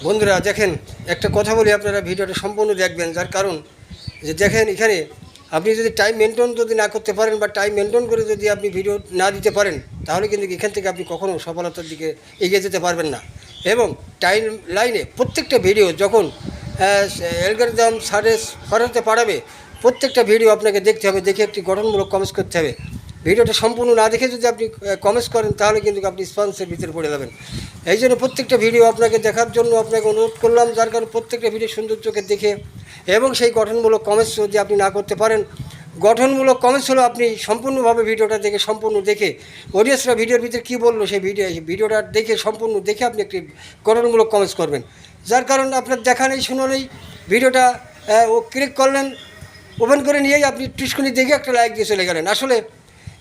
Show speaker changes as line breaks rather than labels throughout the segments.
বন্ধুরা দেখেন, একটা কথা বলি, আপনারা ভিডিওটা সম্পূর্ণ দেখবেন। যার কারণ যে দেখেন, এখানে আপনি যদি টাইম মেনটেন যদি না করতে পারেন বা টাইম মেনটেন করে যদি আপনি ভিডিও না দিতে পারেন, তাহলে কিন্তু এখান থেকে আপনি কখনও সফলতার দিকে এগিয়ে যেতে পারবেন না। এবং টাইম লাইনে প্রত্যেকটা ভিডিও যখন অ্যালগরিদম সরাতে পারবে, প্রত্যেকটা ভিডিও আপনাকে দেখতে হবে, দেখে একটি গঠনমূলক কমেন্টস করতে হবে। ভিডিওটা সম্পূর্ণ না দেখে যদি আপনি কমেন্টস করেন, তাহলে কিন্তু আপনি স্পন্সের ভিতরে পড়ে যাবেন। এই জন্য প্রত্যেকটা ভিডিও আপনাকে দেখার জন্য আপনাকে অনুরোধ করলাম। যার কারণে প্রত্যেকটা ভিডিও সুন্দর চোখে দেখে এবং সেই গঠনমূলক কমেন্টস যদি আপনি না করতে পারেন, গঠনমূলক কমেন্টস হলো আপনি সম্পূর্ণভাবে ভিডিওটা দেখে সম্পূর্ণ দেখে অডিয়েন্সরা ভিডিওর ভিতরে কী বললো সেই ভিডিওটা দেখে সম্পূর্ণ দেখে আপনি একটি গঠনমূলক কমেন্টস করবেন। যার কারণ আপনার দেখা নেই, শুনো নেই, ভিডিওটা ও ক্লিক করলেন, ওপেন করে নিয়েই আপনি টিস্কুনি দেখে একটা লাইক দিয়ে চলে গেলেন। আসলে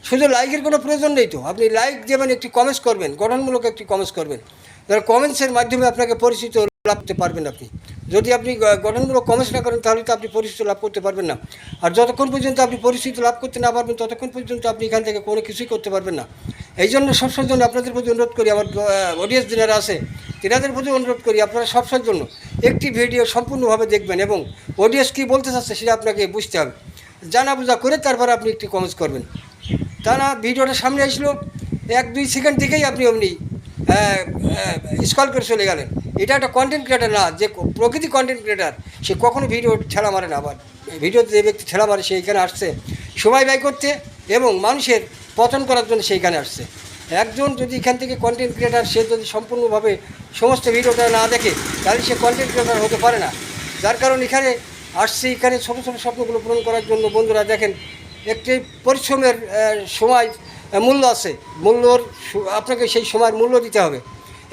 শুধু লাইকের কোনো প্রয়োজন নেই তো, আপনি লাইক দেবেন, একটি কমেন্টস করবেন, গঠনমূলক একটি কমেন্টস করবেন। এবার কমেন্টসের মাধ্যমে আপনাকে পরিচিত লাভ করতে পারবেন। আপনি যদি আপনি গঠনমূলক কমেন্টস না করেন, তাহলে তো আপনি পরিচিতি লাভ করতে পারবেন না। আর যতক্ষণ পর্যন্ত আপনি পরিচিতি লাভ করতে না পারবেন, ততক্ষণ পর্যন্ত আপনি এখান থেকে কোনো কিছুই করতে পারবেন না। এই জন্য সবসময়ের জন্য আপনাদের প্রতি অনুরোধ করি, আমার অডিয়েন্স যারা আছে তেনাদের প্রতি অনুরোধ করি, আপনারা সবসময়ের জন্য একটি ভিডিও সম্পূর্ণভাবে দেখবেন এবং অডিয়েন্স কী বলতে চাচ্ছে সেটা আপনাকে বুঝতে হবে। জানা বোঝা করে তারপর আপনি একটি কমেন্টস করবেন। তা না, ভিডিওটা সামনে আসলো, 1-2 সেকেন্ড থেকেই আপনি অমনি স্কল করে চলে গেলেন। এটা একটা কন্টেন্ট ক্রিয়েটার না, যে প্রকৃতি কন্টেন্ট ক্রিয়েটার সে কখনো ভিডিও ঠেলা মারে না। আবার ভিডিওতে যে ব্যক্তি ঠেলা মারে সে এখানে আসছে সময় ব্যয় করতে এবং মানুষের পতন করার জন্য সেইখানে আসছে। একজন যদি এখান থেকে কন্টেন্ট ক্রিয়েটার, সে যদি সম্পূর্ণভাবে সমস্ত ভিডিওটা না দেখে, তাহলে সে কন্টেন্ট ক্রিয়েটার হতে পারে না। যার কারণ এখানে আসছে, এখানে ছোটো ছোটো স্বপ্নগুলো পূরণ করার জন্য। বন্ধুরা দেখেন, একটি পরিশ্রমের সময় মূল্য আছে, আপনাকে সেই সময়ের মূল্য দিতে হবে।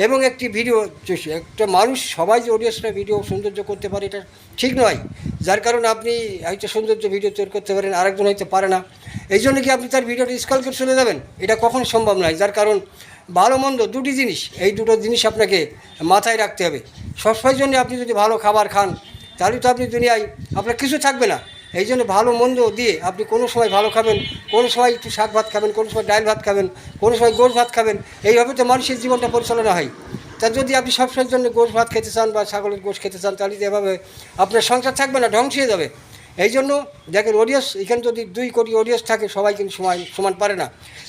এবং একটি ভিডিও, একটা মানুষ সবাই যে অডিয়েন্সরা ভিডিও সৌন্দর্য করতে পারে এটা ঠিক নয়। যার কারণে আপনি হয়তো সৌন্দর্য ভিডিও তৈরি করতে পারেন, আরেকজন হয়তো পারে না। এই জন্য কি আপনি তার ভিডিওটা স্ক্রল করে চলে যাবেন? এটা কখনো সম্ভব নয়। যার কারণ ভালো মন্দ দুটি জিনিস, এই দুটো জিনিস আপনাকে মাথায় রাখতে হবে। সবসময়ের জন্য আপনি যদি ভালো খাবার খান, তাহলে তো আপনি দুনিয়ায় আপনার কিছু থাকবে না। এই জন্য ভালো মন্দ দিয়ে আপনি কোনো সময় ভালো খাবেন, কোনো সময় একটু শাক ভাত খাবেন, কোনো সময় ডাল ভাত খাবেন, কোনো সময় গোশ ভাত খাবেন। এইভাবে তো মানুষের জীবনটা পরিচালনা হয়। তা যদি আপনি সবসময়ের জন্য গোশ ভাত খেতে চান বা ছাগলের গোশ খেতে চান, তাহলে এভাবে আপনার সংসার থাকবে না, ধ্বংস হয়ে যাবে। এই জন্য দেখেন, অডিয়েন্স এখানে যদি 2 কোটি অডিয়েন্স থাকে, সবাই কিন্তু সমান পারে না।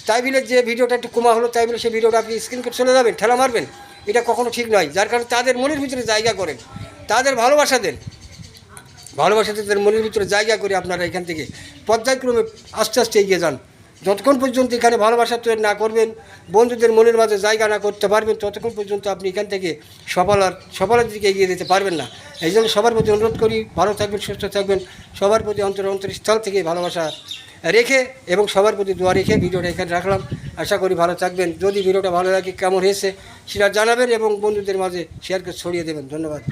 তাই বলে যে ভিডিওটা একটু কমা হলো, তাই বলে সেই ভিডিওটা আপনি স্ক্রিন করে চলে যাবেন, ঠেলা মারবেন, এটা কখনো ঠিক নয়। যার কারণে তাদের মনের ভিতরে জায়গা করেন, তাদের ভালোবাসা দেন, ভালোবাসাতে তাদের মনের ভিতরে জায়গা করে আপনারা এখান থেকে পর্যায়ক্রমে আস্তে আস্তে এগিয়ে যান। যতক্ষণ পর্যন্ত এখানে ভালোবাসা তৈরি না করবেন, বন্ধুদের মনের মাঝে জায়গা না করতে পারবেন, ততক্ষণ পর্যন্ত আপনি এখান থেকে সফলতার দিকে এগিয়ে যেতে পারবেন না। এই জন্য সবার প্রতি অনুরোধ করি, ভালো থাকবেন, সুস্থ থাকবেন। সবার প্রতি অন্তরস্থল থেকে ভালোবাসা রেখে এবং সবার প্রতি দোয়া রেখে ভিডিওটা এখানে রাখলাম। আশা করি ভালো থাকবেন। যদি ভিডিওটা ভালো লাগে, কেমন হয়েছে সেটা জানাবেন এবং বন্ধুদের মাঝে শেয়ার করে ছড়িয়ে দেবেন। ধন্যবাদ।